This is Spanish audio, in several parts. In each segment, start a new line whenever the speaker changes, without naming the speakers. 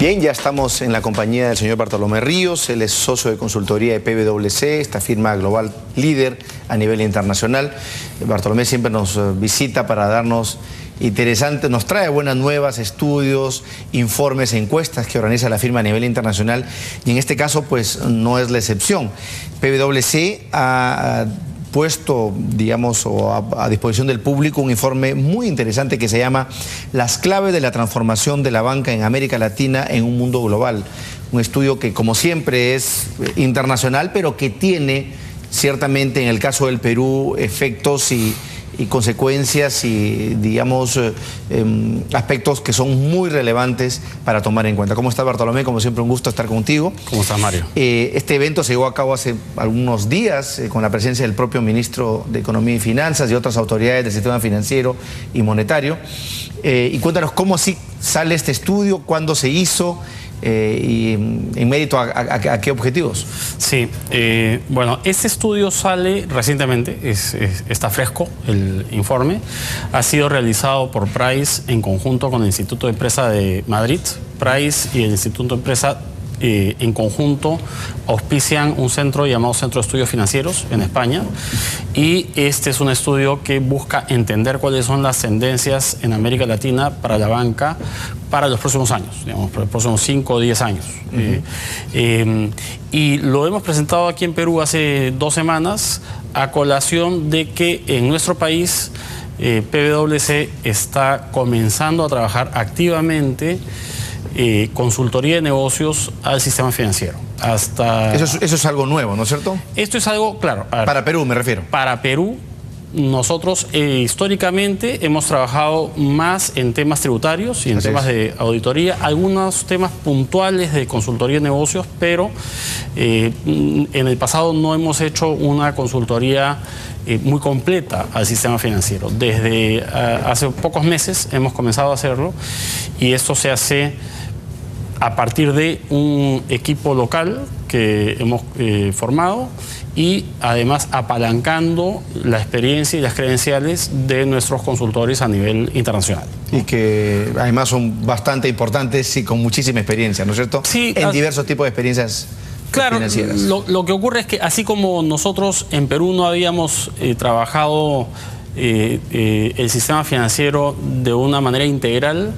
Bien, ya estamos en la compañía del señor Bartolomé Ríos. Él es socio de consultoría de PwC, esta firma global líder a nivel internacional. Bartolomé siempre nos visita para darnos nos trae buenas nuevas, estudios, informes, encuestas que organiza la firma a nivel internacional, y en este caso pues no es la excepción. PwC ha puesto, digamos, a disposición del público un informe muy interesante que se llama Las claves de la transformación de la banca en América Latina en un mundo global. Un estudio que, como siempre, es internacional, pero que tiene ciertamente, en el caso del Perú, efectos y consecuencias y, digamos, aspectos que son muy relevantes para tomar en cuenta. ¿Cómo estás, Bartolomé? Como siempre, un gusto estar contigo.
¿Cómo estás, Mario?
Este evento se llevó a cabo hace algunos días con la presencia del propio ministro de Economía y Finanzas y otras autoridades del sistema financiero y monetario. Y cuéntanos cómo así sale este estudio, cuándo se hizo, y en mérito a qué objetivos.
Sí, bueno, este estudio sale recientemente, está fresco el informe, ha sido realizado por Price en conjunto con el Instituto de Empresa de Madrid. Price y el Instituto de Empresa en conjunto auspician un centro llamado Centro de Estudios Financieros en España, y este es un estudio que busca entender cuáles son las tendencias en América Latina para la banca para los próximos años, digamos, para los próximos 5 o 10 años. Y lo hemos presentado aquí en Perú hace 2 semanas a colación de que en nuestro país PwC está comenzando a trabajar activamente consultoría de negocios al sistema financiero.
Eso es algo nuevo, ¿no es cierto?
Esto es algo, claro.
Para Perú me refiero.
Para Perú, nosotros históricamente hemos trabajado más en temas tributarios y en temas de auditoría, algunos temas puntuales de consultoría de negocios, pero en el pasado no hemos hecho una consultoría muy completa al sistema financiero. Desde hace pocos meses hemos comenzado a hacerlo, y esto se hace a partir de un equipo local que hemos formado, y además apalancando la experiencia y las credenciales de nuestros consultores a nivel internacional.
Y que además son bastante importantes y con muchísima experiencia, ¿no es cierto?
Sí,
en diversos tipos de experiencias.
Claro,
financieras.
Lo que ocurre es que así como nosotros en Perú no habíamos trabajado el sistema financiero de una manera integral,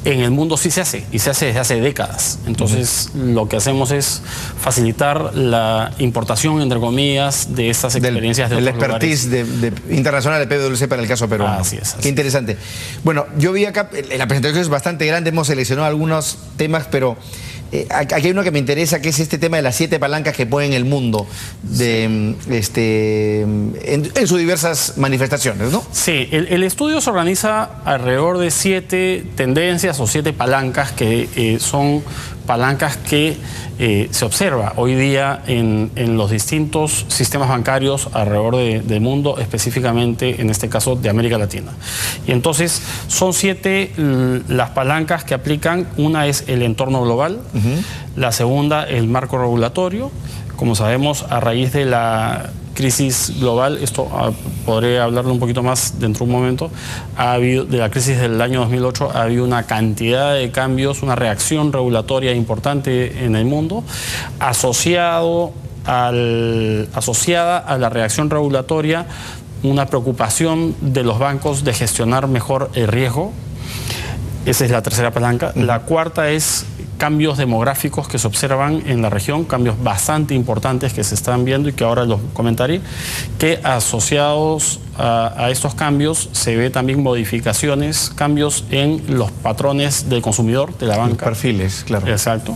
en el mundo sí se hace, y se hace desde hace décadas. Entonces, lo que hacemos es facilitar la importación, entre comillas, de estas experiencias de otros
expertise internacional de PwC para el caso peruano.
Así es.
Qué interesante. Bueno, yo vi acá, la presentación es bastante grande, hemos seleccionado algunos temas, pero aquí hay uno que me interesa, que es este tema de las 7 palancas que ponen el mundo en sus diversas manifestaciones, ¿no?
Sí, el estudio se organiza alrededor de 7 tendencias o 7 palancas que son palancas que se observa hoy día en los distintos sistemas bancarios alrededor del mundo, específicamente en este caso de América Latina. Y entonces son 7 las palancas que aplican. Una es el entorno global, la segunda el marco regulatorio. Como sabemos, a raíz de la crisis global, esto podré hablarlo un poquito más dentro de un momento, de la crisis del año 2008, ha habido una cantidad de cambios, una reacción regulatoria importante en el mundo, asociada a la reacción regulatoria una preocupación de los bancos de gestionar mejor el riesgo. Esa es la tercera palanca. La cuarta es cambios demográficos que se observan en la región, cambios bastante importantes que se están viendo y que ahora los comentaré, que asociados a estos cambios se ve también modificaciones, cambios en los patrones del consumidor, de la banca.
Los perfiles, claro.
Exacto.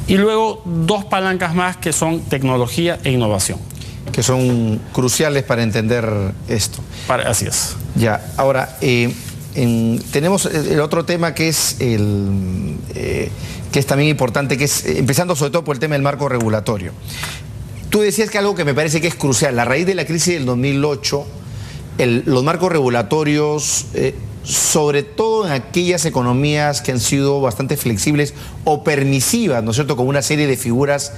Y luego 2 palancas más que son tecnología e innovación.
Que son cruciales para entender esto.
Así es.
Ya, ahora, tenemos el otro tema que es que es también importante, que es, empezando sobre todo por el tema del marco regulatorio. Tú decías que algo que me parece que es crucial, a raíz de la crisis del 2008, los marcos regulatorios, sobre todo en aquellas economías que han sido bastante flexibles o permisivas, ¿no es cierto?, con una serie de figuras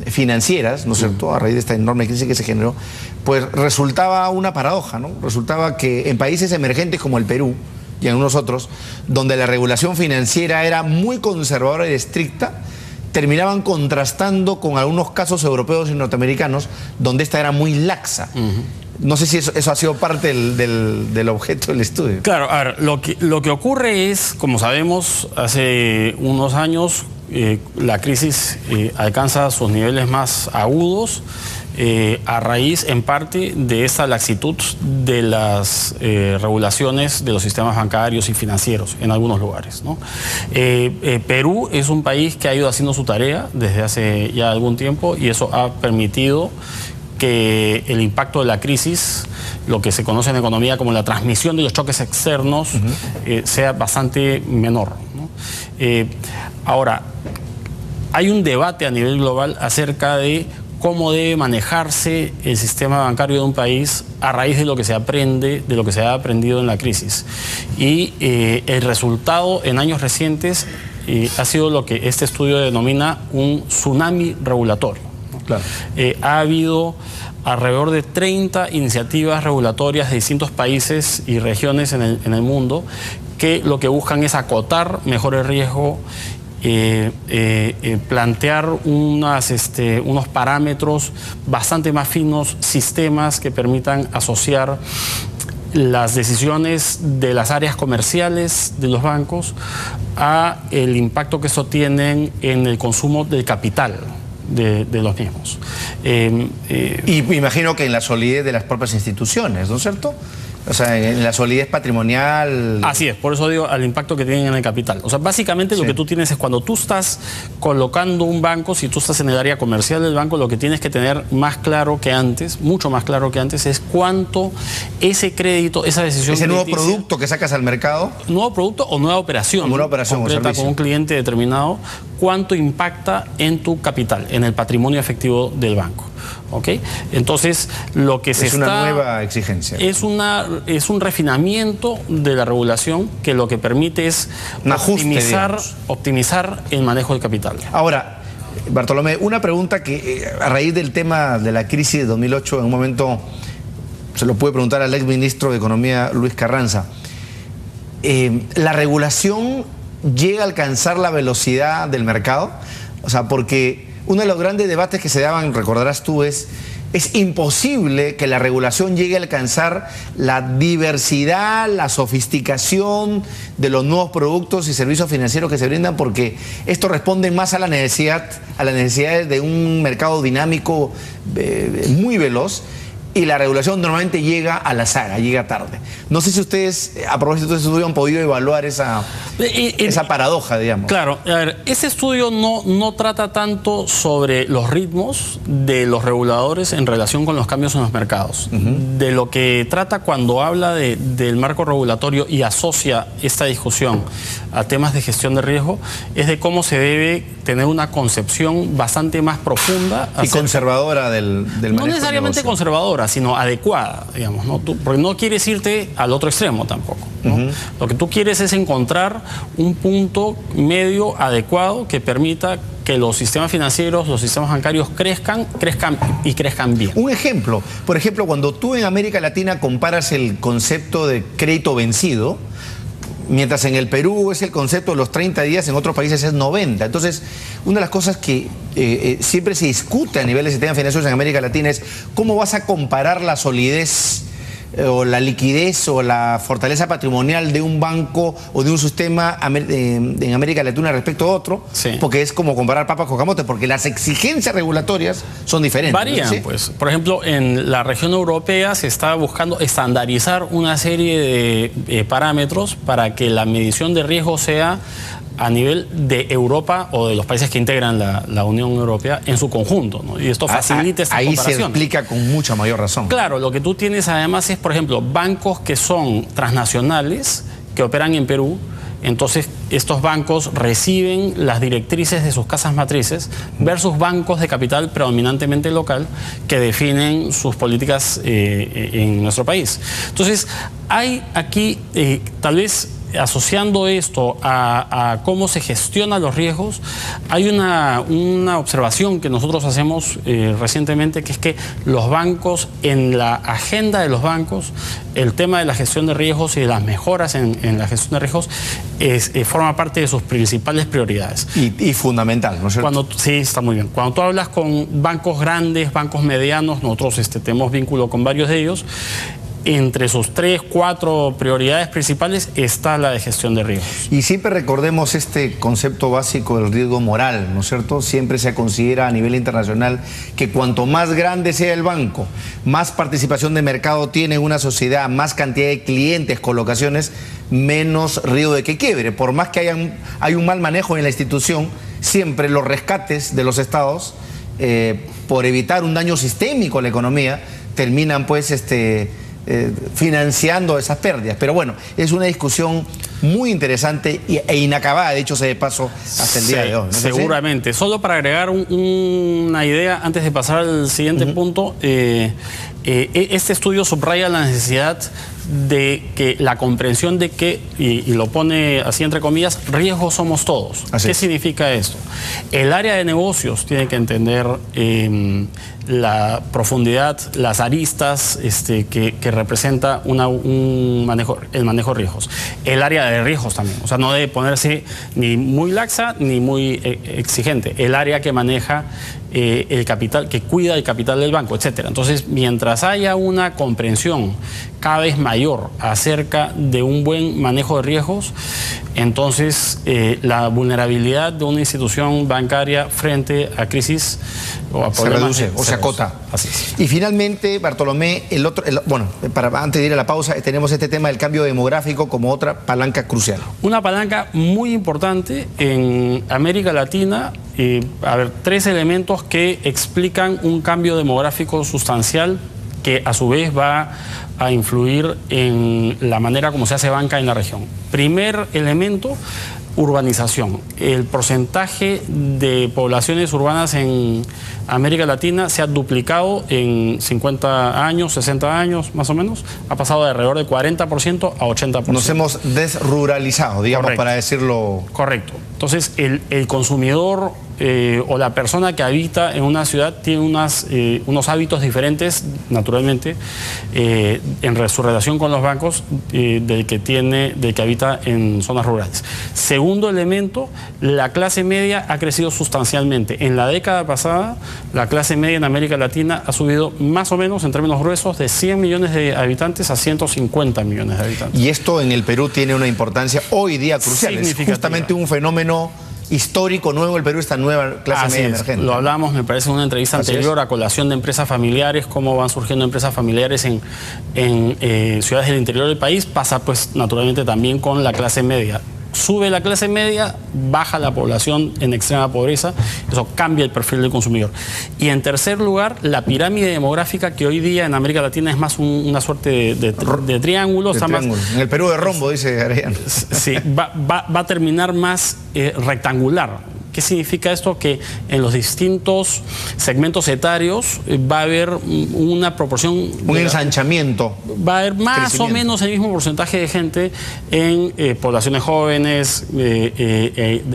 financieras, ¿no es cierto?, a raíz de esta enorme crisis que se generó, pues resultaba una paradoja, ¿no? Resultaba que en países emergentes como el Perú, y en unos otros, donde la regulación financiera era muy conservadora y estricta, terminaban contrastando con algunos casos europeos y norteamericanos donde esta era muy laxa. No sé si eso ha sido parte del objeto del estudio.
Claro, a ver, lo que ocurre es, como sabemos, hace unos años la crisis alcanza sus niveles más agudos a raíz, en parte, de esa laxitud de las regulaciones de los sistemas bancarios y financieros en algunos lugares, ¿no? Perú es un país que ha ido haciendo su tarea desde hace ya algún tiempo y eso ha permitido que el impacto de la crisis, lo que se conoce en economía como la transmisión de los choques externos, sea bastante menor, ¿no? Ahora, hay un debate a nivel global acerca de cómo debe manejarse el sistema bancario de un país a raíz de lo que se aprende, de lo que se ha aprendido en la crisis. Y el resultado en años recientes ha sido lo que este estudio denomina un tsunami regulatorio, ¿no?
Claro.
Ha habido alrededor de 30 iniciativas regulatorias de distintos países y regiones en el mundo que lo que buscan es acotar mejor el riesgo, plantear unos parámetros bastante más finos, sistemas que permitan asociar las decisiones de las áreas comerciales de los bancos a el impacto que eso tienen en el consumo del capital de los mismos.
Y me imagino que en la solidez de las propias instituciones, ¿no es cierto? O sea, en la solidez patrimonial.
Así es, por eso digo al impacto que tienen en el capital. O sea, básicamente lo que tú tienes es cuando tú estás colocando un banco, si tú estás en el área comercial del banco, lo que tienes que tener más claro que antes, mucho más claro que antes, es cuánto ese crédito, esa decisión.
Ese nuevo producto que sacas al mercado.
Nuevo producto o nueva operación.
Como una operación
concreta con un cliente determinado, cuánto impacta en tu capital, en el patrimonio efectivo del banco. ¿Ok? Entonces, lo que
es una nueva exigencia.
Es un refinamiento de la regulación que lo que permite es optimizar el manejo del capital.
Ahora, Bartolomé, una pregunta que a raíz del tema de la crisis de 2008, en un momento se lo pude preguntar al exministro de Economía, Luis Carranza. ¿La regulación llega a alcanzar la velocidad del mercado? O sea, porque uno de los grandes debates que se daban, recordarás tú, es imposible que la regulación llegue a alcanzar la diversidad, la sofisticación de los nuevos productos y servicios financieros que se brindan, porque esto responde más a la necesidad de un mercado dinámico muy veloz. Y la regulación normalmente llega a la saga, llega tarde. No sé si ustedes, a propósito de ese estudio, han podido evaluar esa paradoja, digamos.
Claro, a ver, ese estudio no trata tanto sobre los ritmos de los reguladores en relación con los cambios en los mercados. De lo que trata cuando habla del marco regulatorio y asocia esta discusión a temas de gestión de riesgo, es de cómo se debe tener una concepción bastante más profunda.
Y conservadora del manejo.
No necesariamente conservadora, sino adecuada, digamos, ¿no? Porque no quieres irte al otro extremo tampoco, ¿no? Lo que tú quieres es encontrar un punto medio adecuado que permita que los sistemas financieros, los sistemas bancarios crezcan bien.
Un ejemplo, por ejemplo, cuando tú en América Latina comparas el concepto de crédito vencido, mientras en el Perú es el concepto de los 30 días, en otros países es 90. Entonces, una de las cosas que siempre se discute a nivel de sistemas financieros en América Latina es cómo vas a comparar la solidez o la liquidez o la fortaleza patrimonial de un banco o de un sistema en América Latina respecto a otro, porque es como comparar papas con camotes, porque las exigencias regulatorias son diferentes.
Varían, ¿sí? Pues, por ejemplo, en la región europea se está buscando estandarizar una serie de parámetros para que la medición de riesgo sea a nivel de Europa o de los países que integran la Unión Europea en su conjunto, ¿no? Y esto facilita esta comparación.
Ahí se explica con mucha mayor razón.
Claro, lo que tú tienes además es, por ejemplo, bancos que son transnacionales, que operan en Perú. Entonces, estos bancos reciben las directrices de sus casas matrices versus bancos de capital predominantemente local que definen sus políticas en nuestro país. Entonces, hay aquí tal vez asociando esto a cómo se gestionan los riesgos, hay una observación que nosotros hacemos recientemente, que es que los bancos, en la agenda de los bancos, el tema de la gestión de riesgos y de las mejoras en la gestión de riesgos forma parte de sus principales prioridades.
Y fundamental, ¿no es cierto?
Sí, está muy bien. Cuando tú hablas con bancos grandes, bancos medianos, nosotros tenemos vínculo con varios de ellos, entre sus 3, 4 prioridades principales está la de gestión de riesgos.
Y siempre recordemos este concepto básico del riesgo moral, ¿no es cierto? Siempre se considera a nivel internacional que cuanto más grande sea el banco, más participación de mercado tiene una sociedad, más cantidad de clientes, colocaciones, menos riesgo de que quiebre. Por más que hay un mal manejo en la institución, siempre los rescates de los estados, por evitar un daño sistémico a la economía, terminan pues financiando esas pérdidas. Pero bueno, es una discusión muy interesante e inacabada, de hecho, de paso, hasta el día de hoy. ¿No es
seguramente.
así?
Solo para agregar una idea, antes de pasar al siguiente punto, este estudio subraya la necesidad de que la comprensión de que, y lo pone así entre comillas, riesgos somos todos. ¿Qué significa esto? El área de negocios tiene que entender la profundidad, las aristas que representa el manejo de riesgos. El área de riesgos también, o sea, no debe ponerse ni muy laxa ni muy exigente. El área que maneja el capital, que cuida el capital del banco, etcétera. Entonces, mientras haya una comprensión cada vez mayor acerca de un buen manejo de riesgos, entonces la vulnerabilidad de una institución bancaria frente a crisis o a problemas
se reduce o se acota.
Así es.
Y finalmente, Bartolomé, antes de ir a la pausa, tenemos este tema del cambio demográfico como otra palanca crucial.
Una palanca muy importante en América Latina. 3 elementos que explican un cambio demográfico sustancial que a su vez va a influir en la manera como se hace banca en la región. Primer elemento, urbanización. El porcentaje de poblaciones urbanas en América Latina se ha duplicado en 50 años, 60 años más o menos. Ha pasado de alrededor de 40% a 80%. Nos
hemos desruralizado, digamos. Correcto. Para decirlo.
Correcto. Entonces, el consumidor o la persona que habita en una ciudad tiene unos hábitos diferentes, naturalmente, en su relación con los bancos del que habita en zonas rurales. Segundo elemento, la clase media ha crecido sustancialmente. En la década pasada, la clase media en América Latina ha subido más o menos, en términos gruesos, de 100 millones de habitantes a 150 millones de habitantes.
Y esto en el Perú tiene una importancia hoy día crucial. Es justamente un fenómeno histórico nuevo en el Perú, esta nueva clase media emergente.
Lo hablamos, me parece, en una entrevista anterior a colación de empresas familiares, cómo van surgiendo empresas familiares en ciudades del interior del país. Pasa, pues, naturalmente también con la clase media. Sube la clase media, baja la población en extrema pobreza, eso cambia el perfil del consumidor. Y en tercer lugar, la pirámide demográfica, que hoy día en América Latina es más una suerte de triángulo.
En el Perú de rombo, dice Arellano.
Sí, va a terminar más rectangular. ¿Qué significa esto? Que en los distintos segmentos etarios va a haber una proporción...
Un ensanchamiento.
Va a haber más o menos el mismo porcentaje de gente en poblaciones jóvenes,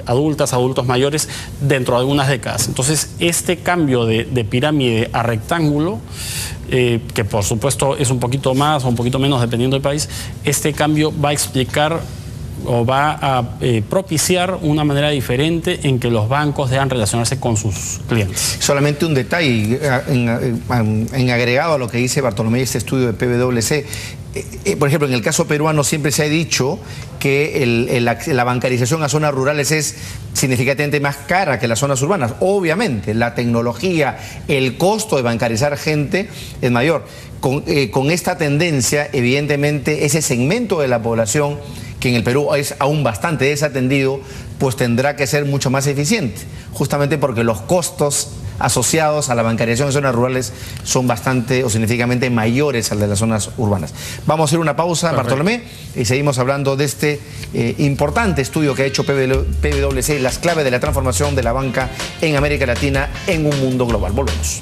adultos mayores, dentro de algunas décadas. Entonces, este cambio de pirámide a rectángulo, que por supuesto es un poquito más o un poquito menos dependiendo del país, este cambio va a explicar o va a propiciar una manera diferente en que los bancos deban relacionarse con sus clientes.
Solamente un detalle en agregado a lo que dice Bartolomé, este estudio de PwC. Por ejemplo, en el caso peruano siempre se ha dicho que la bancarización a zonas rurales es significativamente más cara que las zonas urbanas. Obviamente, la tecnología, el costo de bancarizar gente es mayor. Con esta tendencia, evidentemente, ese segmento de la población que en el Perú es aún bastante desatendido, pues tendrá que ser mucho más eficiente, justamente porque los costos asociados a la bancarización en zonas rurales son bastante o significativamente mayores al de las zonas urbanas. Vamos a hacer una pausa, Bartolomé, y seguimos hablando de este importante estudio que ha hecho PwC, las claves de la transformación de la banca en América Latina en un mundo global. Volvemos.